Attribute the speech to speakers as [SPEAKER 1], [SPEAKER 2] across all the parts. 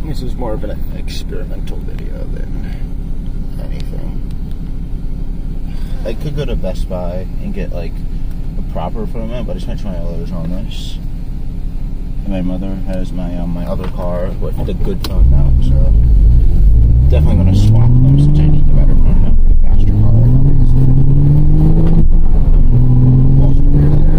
[SPEAKER 1] This is more of an experimental video than anything. I could go to Best Buy and get like a proper phone, but I spent $20 on this. And my mother has my my other car with the good phone mount, so definitely going to swap them since I need the better phone mount for the faster car. Also near there.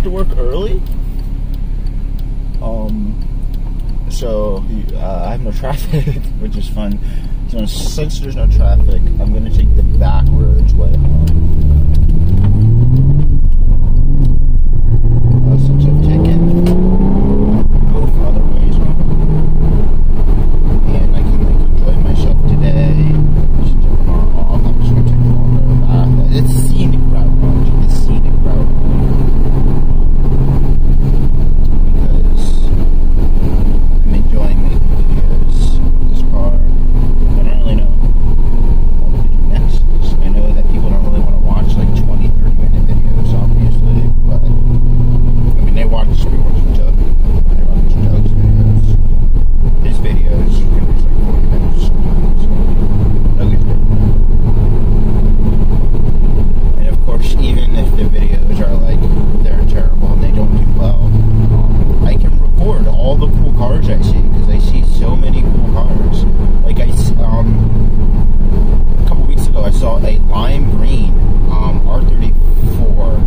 [SPEAKER 1] To work early, so I have no traffic, which is fun. So since there's no traffic, I'm going to take the back roads way home. Since I've taken both other ways home, and I can like enjoy myself today. Since tomorrow off, I'm just going to take the longer back. It's scenic route, it's scenic route. I'm enjoying making videos with this car. I don't really know what to do next. I know that people don't really want to watch like 20, 30-minute videos, obviously, but I mean, they watch Doug. They watch Doug's videos. His videos can reach like 40 minutes. So, Doug is good. And of course, even if the videos are like, they're terrible and they don't do well, I can record all the cool cars I see, because I see so many cool cars. Like a couple weeks ago, I saw a lime green R34.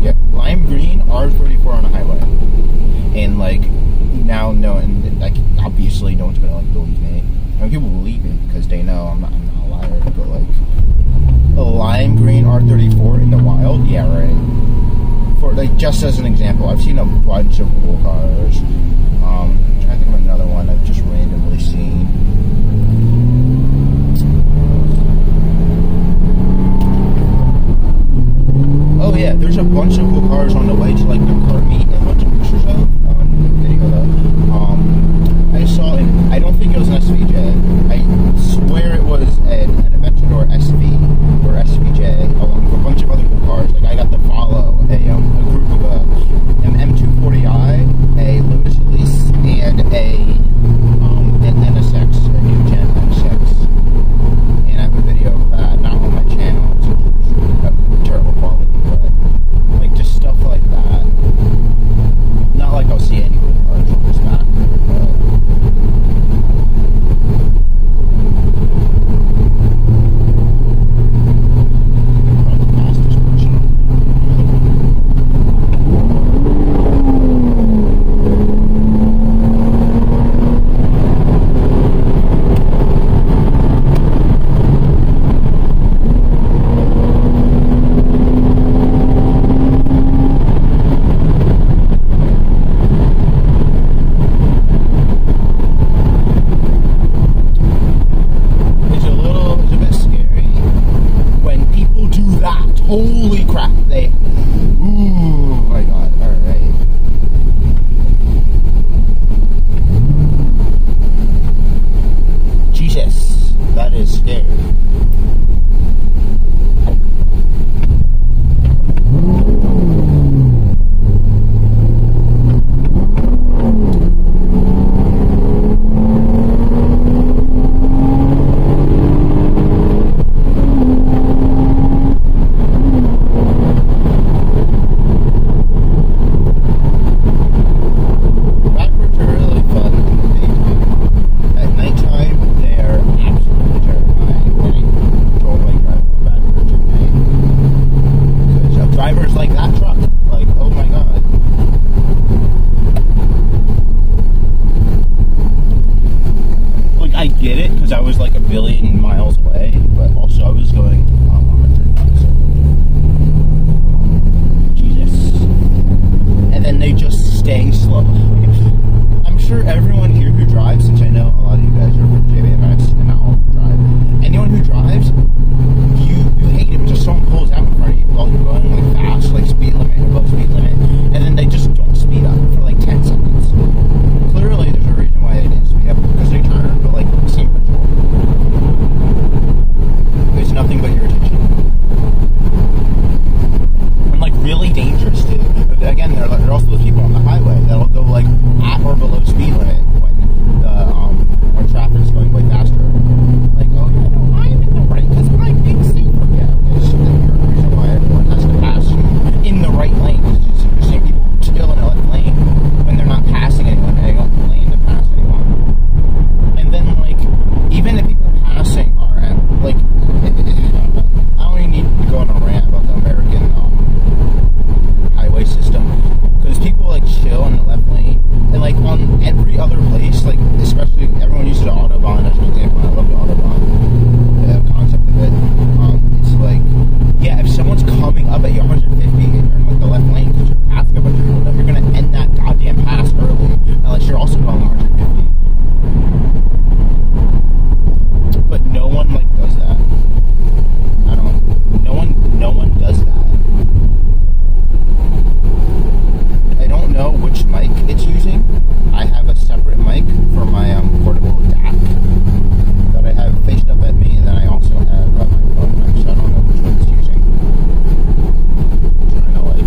[SPEAKER 1] Yeah, lime green R34 on a highway. And like now, like obviously, no one's gonna like believe me. I mean, people believe me because they know I'm not a liar. But like a lime green R34 in the wild, yeah, right. For like, just as an example, I've seen a bunch of cool cars. I'm trying to think of another one I've just randomly seen. Oh yeah, there's a bunch of cool cars on the way to like the car meet and a bunch of pictures of the video though. I saw it. I don't think it was an SVJ. I swear it was an Aventador SV or SVJ, along with a bunch of other cool cars. Like I got to follow a group of an M240i, a Lotus Elise, and an NSX, a new Gen NSX. And I have a video of that, not on my channel. It's terrible quality, but like just stuff like that. Not like I'll see any cool cars on this back road, but holy crap, ooh my god, alright. Jesus, that is scary. Backroads are really fun in the daytime. At nighttime, they are absolutely terrifying. billion miles away, but also I was going 100. So. Jesus. And then they just stay slow. I'm sure everyone here who drives, since I know a lot of you guys are from Cayman S and I'll drive. Anyone who drives, you hate it when just someone pulls out in front of you while you're going like fast, like speed limit, above speed limit, and then they just don't speed up for like 10 seconds. Clearly, there's a reason why they didn't speed up, because they turn, but like same control. It's nothing but your attention. And like really dangerous too. Again, there are also those people on the highway that'll go like at or below speed limit when traffic's going way faster. Like, oh yeah, no, I'm in the right because I'm being safer. Yeah, it's the reason why everyone has to pass in the right lane. Because you're seeing people still in the left lane when they're not passing anyone. They don't lane to pass anyone. And then like, even the people passing are like, I don't even need to go on a rant about the American highway system, because people like chill in the left lane, and like on every other place, like especially everyone uses the Autobahn as an example. I love the Autobahn, the concept of it. It's like, yeah, if someone's coming up at you 150 and you're in like the left lane because you're passing a bunch of people, then you're gonna end that goddamn pass early, unless you're also going 150. But no one like does that. No one does that. I don't know which mic it's using. I have a separate mic for my portable DAC that I have faced up at me, and then I also have my phone mic, so I don't know which one it's using. I'm trying to like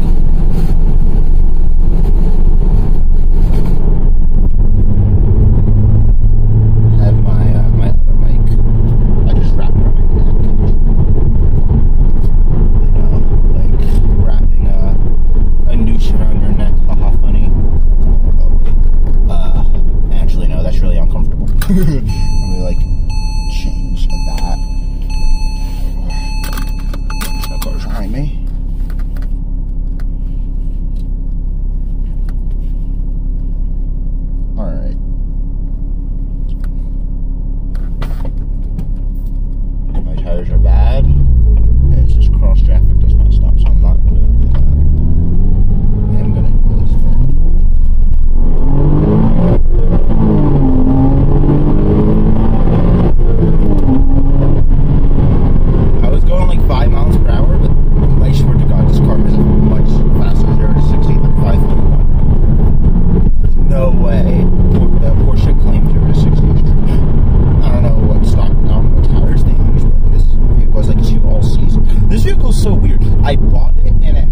[SPEAKER 1] have my other mic. I just wrap it around my neck. You know, like wrapping a noose around your neck. Haha, funny. Actually, no, that's really uncomfortable. Let me like change that. No cars behind me. Alright. My tires are bad. It's just cross traffic does not stop, so I'm not gonna do that. I am gonna do this though. I was going like 5 miles per hour, but I swear to God, this car is much faster. 0 to 60 than 521. There's no way the Porsche claimed 0 to 60 is true. I don't know what stock, I don't know what tires they use, but this vehicle was like 2 all season. This vehicle is so weird. I bought it and it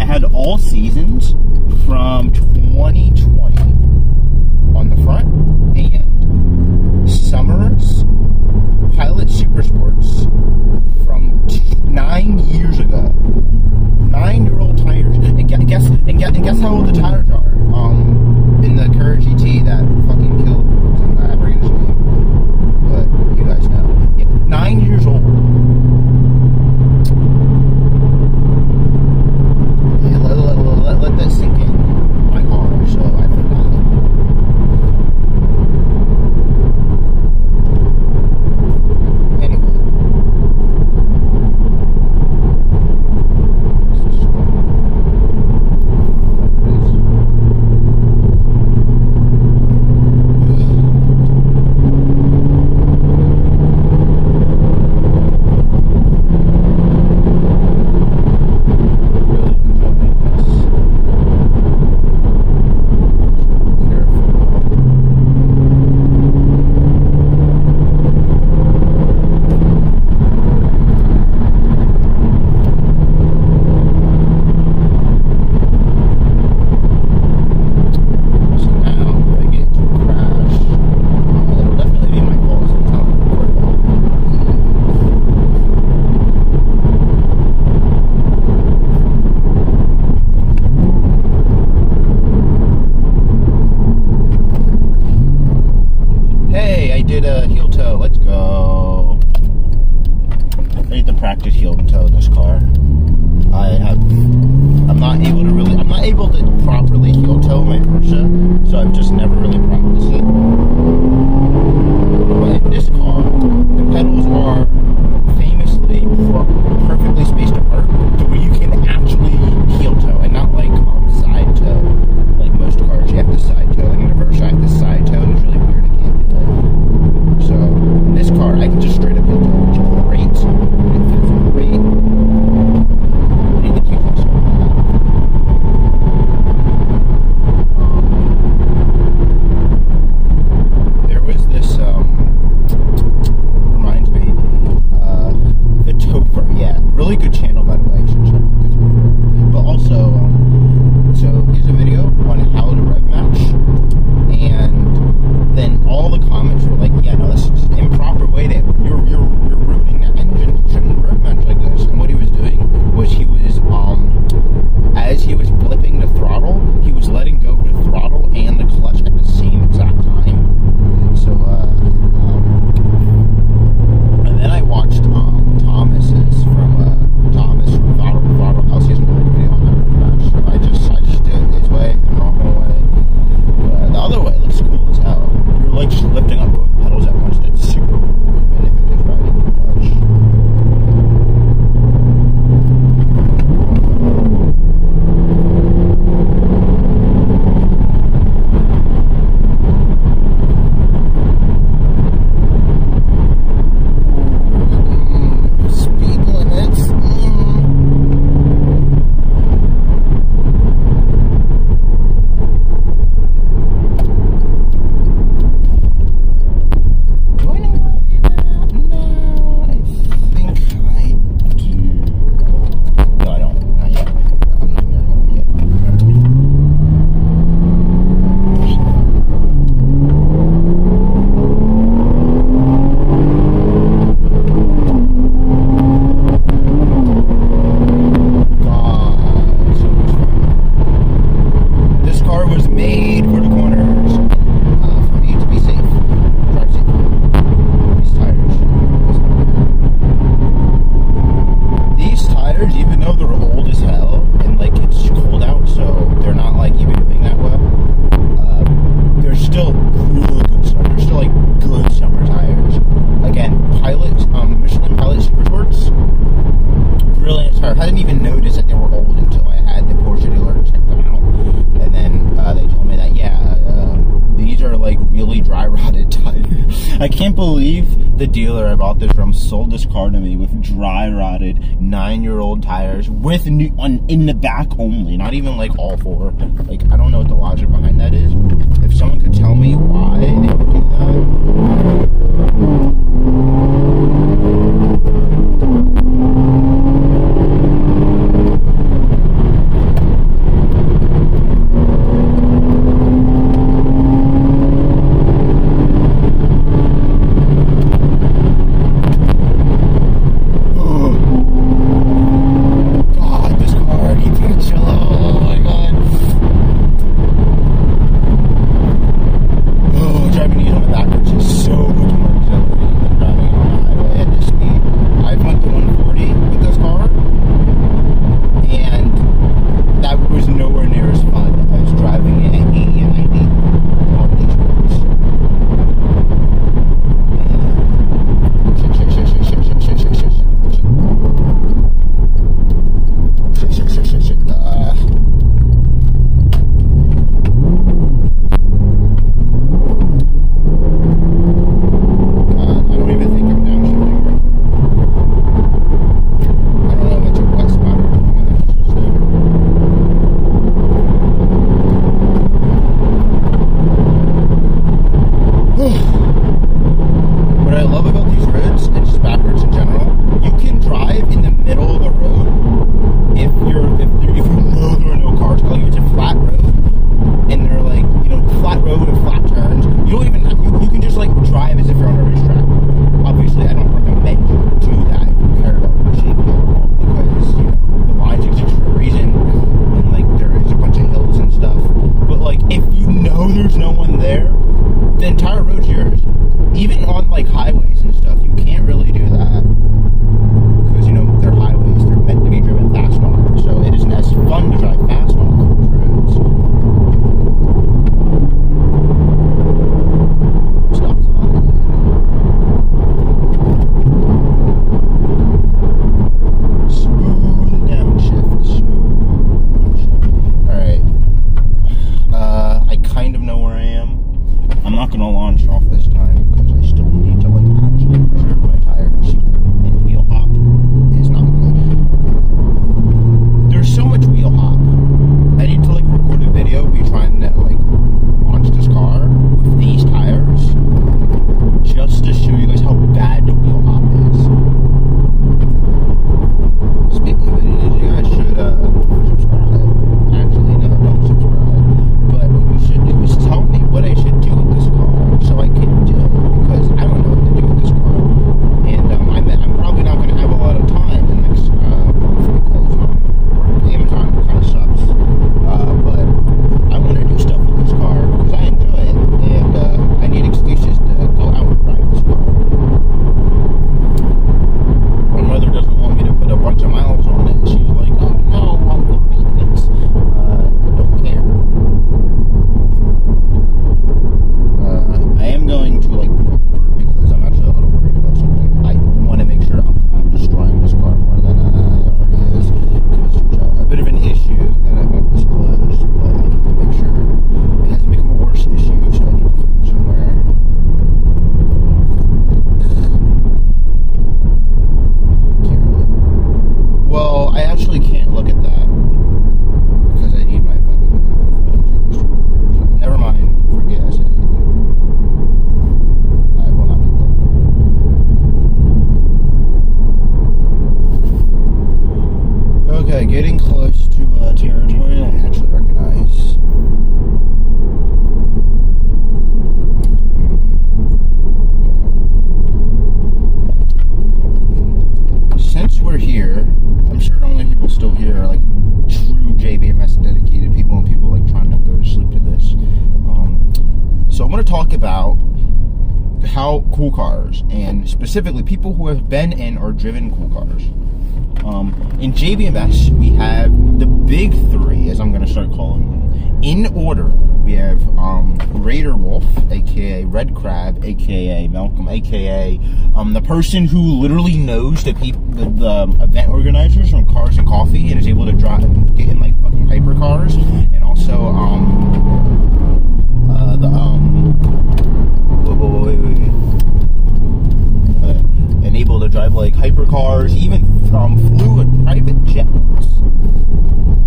[SPEAKER 1] had all seasons from 2020 on the front, and summers, Pilot Super Sports from 9 years ago. 9-year-old tires. And guess how old the tires are? In the Courage GT that fucking killed some guy. I forget his name, but you guys know. Yeah, 9 years old. Let that sink in my car, so I forgot. Anyway. practice heel and toe in this car. I have I'm not able to properly heel toe my Porsche, so I've just never really practiced it. But in this car, the pedals are famously perfectly spaced apart, to where you can actually heel toe, and not like side toe, like most cars. You have to side toe, like in a Versa, I have to side toe, and it's really weird. I can't do it. So in this car, I can just straight up heel toe, which is great. It feels great. I need to keep this on that. There was this, reminds me, the Topher, yeah, really good channel, by the way, you should check the Topher. But also, so here's a video on how to rev match, and then all the comments were like, yeah, no, this is an improper way that you're ruining that engine, you shouldn't rev match like this. And what he was doing was he was, as he was flipping the throttle, he was letting go of the throttle and the clutch at the same exact time. So, and then I watched Thomas from Throttle House. He has another video on that match. So I just did it his way, the normal way. But the other way looks cool as hell. You're like just lifting up both pedals at once. That's super cool, even if it is riding the clutch. Speed limits. Do I know where I am? No, I think I do. No, I don't. Not yet. I'm not near home yet. God, so much fun. This car was made for the corners, for me to be safe. Drive safe. These tires. These tires, even though they're old as hell, and like it's cold out, so they're not like even doing that well, they're still really good stuff. They're still like good summer tires. Again, Michelin Pilot Super Shorts. Brilliant tire. I didn't even notice that they were old until I had the Porsche dealer check them out, and then they told me that these are like really dry rotted tires. I can't believe the dealer I bought this from sold this car to me with dry rotted 9-year-old tires with new in the back only, not even like all four. Like I don't know what the logic behind that is. If someone could tell me why they would do that. God, this car needs to chill out. Oh my God. Oh, driving these on the backwards is so much more exhilarating than driving on the getting close to territory I actually recognize. Since we're here, I'm sure the only people still here are like true JBMS dedicated people and people like trying to go to sleep to this. So I want to talk about how cool cars, and specifically people who have been in or driven cool cars. In JBMS, we have the big three, as I'm going to start calling them. In order, we have Raider Wolf, aka Red Crab, aka Malcolm, aka the person who literally knows the event organizers from Cars and Coffee and is able to drive and get in like fucking hypercars, and also and able to drive like hypercars, even flew with private jets.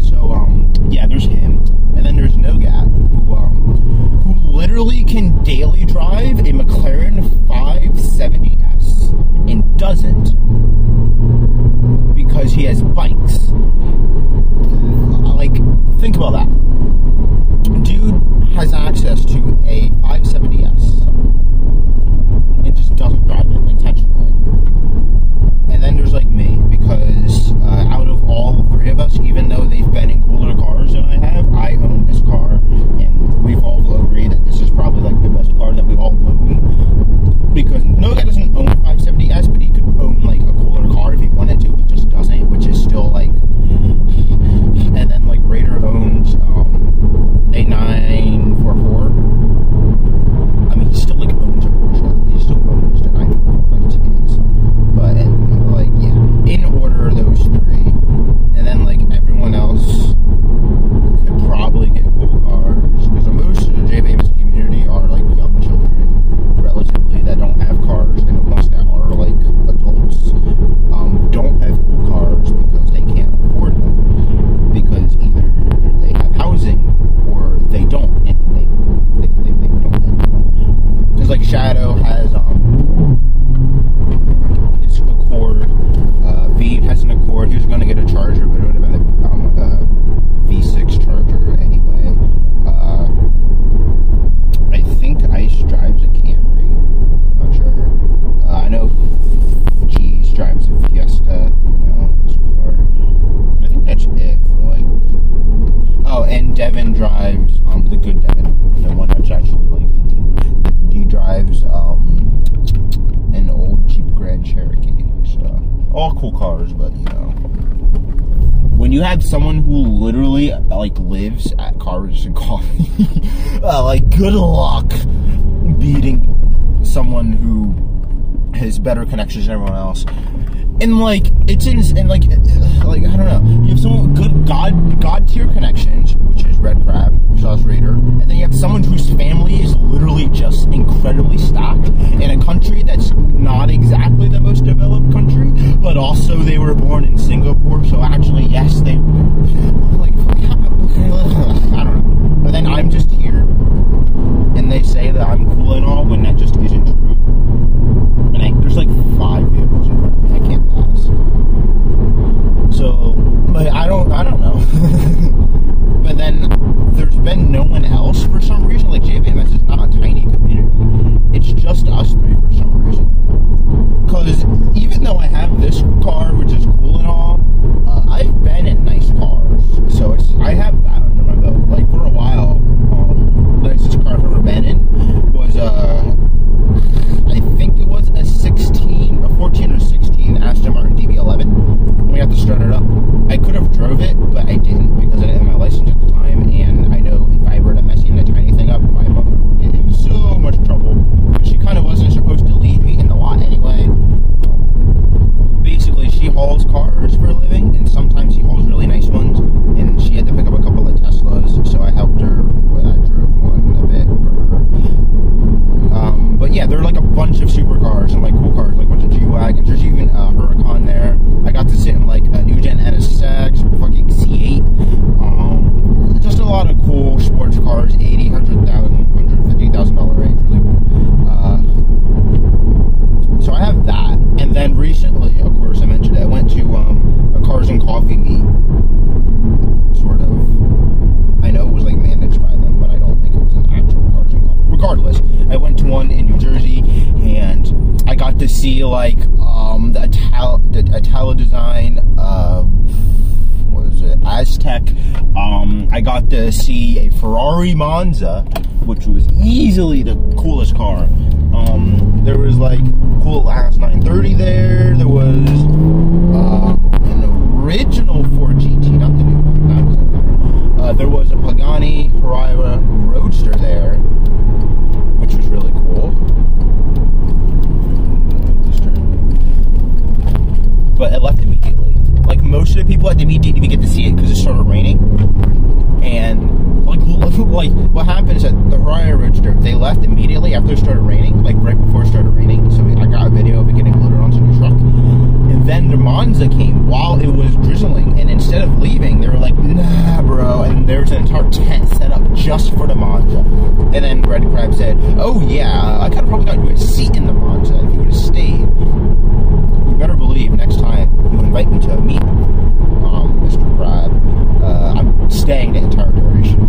[SPEAKER 1] So yeah, there's him, and then there's No Gap, who literally can daily drive a McLaren 570S and doesn't because he has bikes. Like, think about that. Dude has access to a 570S and just doesn't drive it intentionally. And then there's like me, because out of all three of us, even though they've been in cooler cars than I have, I own this car, and we've all agreed that this is probably like the best car that we all own. Because no guy doesn't own a 570S, but he could own like a cooler car if he wanted to. He just doesn't, which is still like. And then like Raider owns a 944. I mean, he still like owns a Porsche. He still owns the 944 like it is. But and like yeah, in order those three, and then like everyone else could probably get cool cars, because most of the JBMS community are like young children, relatively, that don't have cars, and the ones that are like adults don't have cool cars because they can't afford them, because either they have housing or they don't, and they don't. Because like Shadow has his Accord, Bean has an Accord. He was going to get a Charger, but it would have been a V6 Charger anyway. I think Ice drives a Camry. I'm not sure. I know Cheese drives a Fiesta, his car. I think that's it for like. Oh, and Devin drives the good Devin, the one that's actually like 18. He drives an old Jeep Grand Cherokee. So all cool cars, but when you have someone who literally like lives at Cars and Coffee, like good luck beating someone who has better connections than everyone else. And like it's in, and like I don't know, you have someone with good god tier connections, which is Red Crab, / Raider, and then you have someone whose family is literally just incredibly stacked in a country that's not exactly the most developed country, but also they were born in Singapore, so actually yes, they like I don't know. But then I'm just here, and they say that I'm cool and all when that just isn't true. And there's like 5 vehicles in front of me I can't pass. So, but I don't know. But then there's been no one else for some reason. Like JBMS is not a tiny community. It's just us three for some reason. Because even though I have this car, which is cool and all, I've been in nice cars. So I have that under my belt. Like for a while, the nicest car I've ever been in was I think it was a 14 or 16 Aston Martin DB11. We had to start it up. I could have drove it, but I didn't because I didn't have my license at the time, and I know if I were to mess even a tiny thing up, my mother would get in so much trouble. But she kind of wasn't supposed to lead me in the lot anyway. Basically, she hauls cars for a living, and sometimes she hauls really nice ones, and she had to pick up a couple of Teslas, so I helped her when I drove one a bit for her. But yeah, there are like a bunch of supercars and like cool cars, like a bunch of G-Wagons. There's even a Huracan there. I got to sit in like a new gen NSX, fucking C8. Just a lot of cool sports cars, $80,000, $100,000, $150,000 range, really cool. So I have that, and then recently, of course, I mentioned it, I went to a Cars and Coffee meet regardless, I went to one in New Jersey, and I got to see like the Italo design, what was it, Aztec. I got to see a Ferrari Monza, which was easily the coolest car. There was like cool ass 930 there. There was an original Ford GT, not the new one. That was in there. There was a Pagani Carrera Roadster there, which was really cool. But it left immediately. Like most of the people didn't even get to see it because it started raining. And like what happened is that the Ferrari Roadster, they left immediately after it started raining, like right before it started raining. So I got a video of it getting loaded onto the truck. And then the Monza came while it was drizzling, and instead of leaving, they were like, nah, bro. And there was an entire tent set up just for the Monza. And then Red Crab said, oh yeah, I could have probably gotten you a seat in the Monza if you would have stayed. You better believe next time you invite me to a meet, Mr. Crab, I'm staying the entire duration.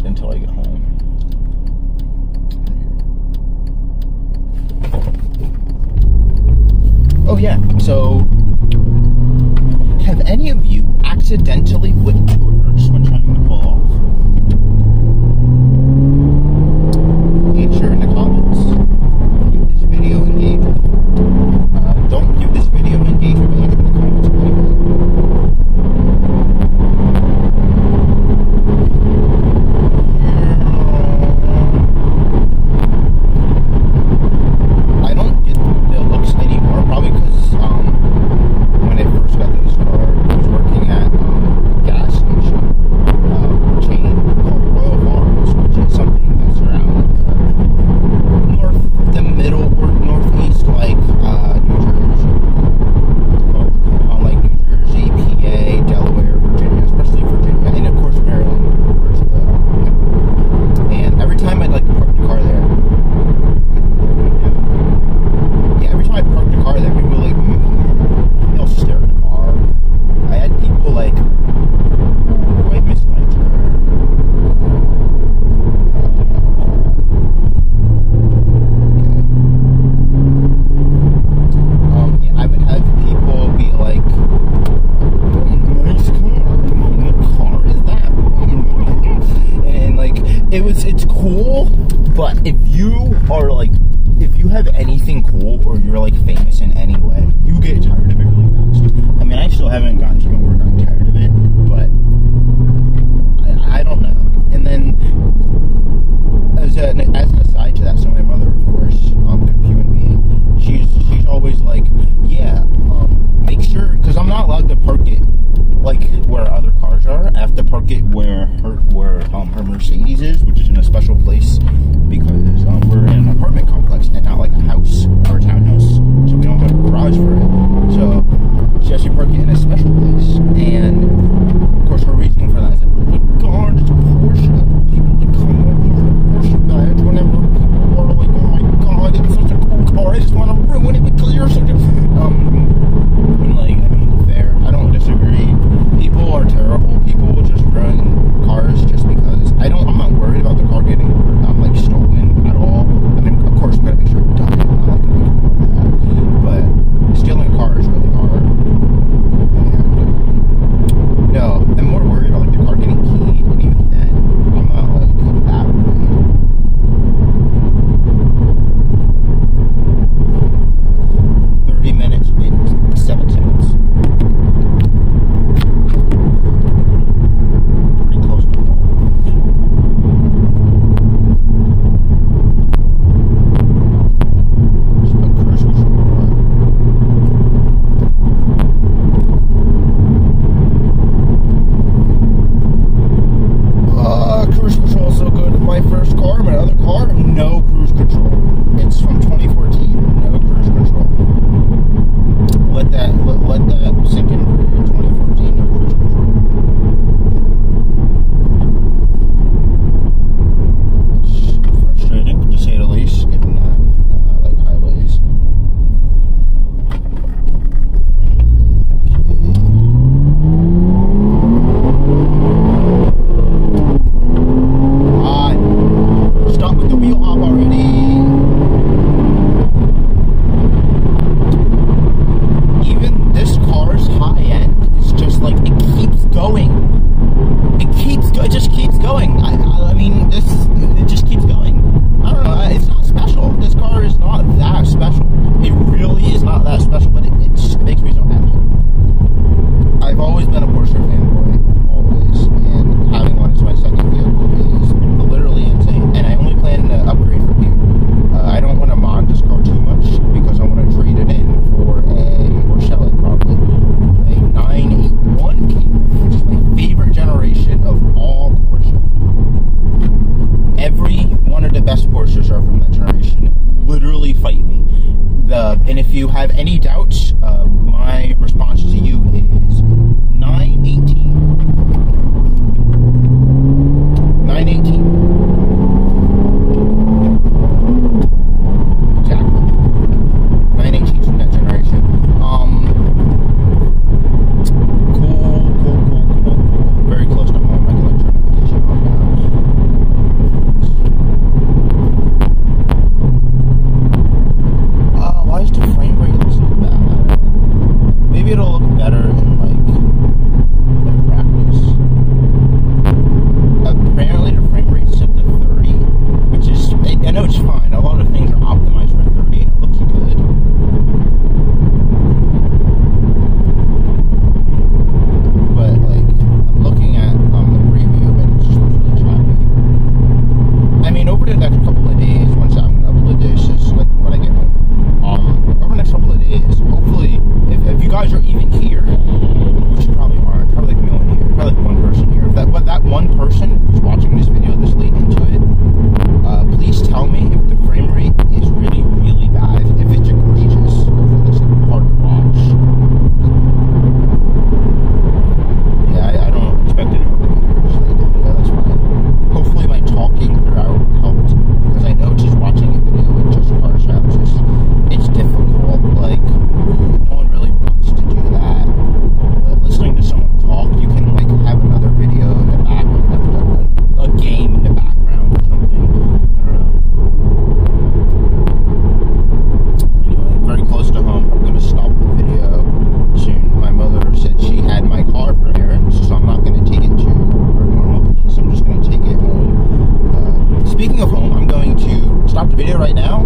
[SPEAKER 1] Until I get home. Oh yeah, so have any of you accidentally whipped to reverse when trying to pull off? Answer in the comments. Give this video engagement. Don't give this video engagement, but answer in the comments anyway. it's cool, but if you are like, if you have anything cool or you're like famous in any way, you get tired of it really fast. I mean, I still haven't gotten to the point where I've gotten tired of it, but I don't know. And then as an aside to that, so my mother, of course, good human being, she's always like, yeah, make sure, because I'm not allowed to park it like where other cars are. I have to park it where her Mercedes is, which is in a special place because we're in an apartment complex and not like a house or a townhouse, so we don't have a garage for it. So she has to park it in a special place, and of course her reasoning for that is, oh my god, it's a Porsche. People to come over for Porsche badge whenever people are like, oh my god, it's such a cool car, I just want to ruin it because you're such a and like, I mean, fair, I don't disagree. People are terrible. People will just ruin cars just because. I'm not worried about the car getting like stolen at all. I mean, of course, we gotta make sure it doesn't. I'm not gonna make more of that. But stealing a car is really hard. And no, I'm more worried about like the car getting keyed, and even then, I'm not like that worried. 30 minutes and 7 seconds. And if you have any doubts, my response to you is 918. 918. Exactly. 918 from that generation. Cool. Very close to home. I can like turn navigation on now. Why is the frame rate look so bad? Maybe it'll look better in like practice. Apparently the frame rate's set to 30, which is, I know it's fine. A lot of things are optimized for 30 and it looks good. But like, I'm looking at the preview and it just looks really choppy. I mean, over the next couple of days, once I'm gonna upload this, just like when I get home. Over the next couple of days, hopefully, if you guys are even here, which you probably aren't, probably like no one here, probably like one person here. If that one person who's watching this video this late into it, please tell me if the frame rate is really, really bad, if it's egregious, or if it's hard to watch. Yeah, I don't expect anyone to be here this late in the video, that's fine. Hopefully my talking throughout helped, because I know just watching a video with just car sounds, it's difficult, like, no one really wants to do that. stop the video right now.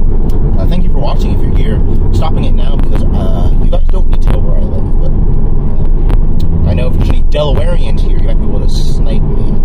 [SPEAKER 1] Thank you for watching if you're here. Stopping it now because you guys don't need to know where I live, but I know if there's any Delawareans here, you might be able to snipe me.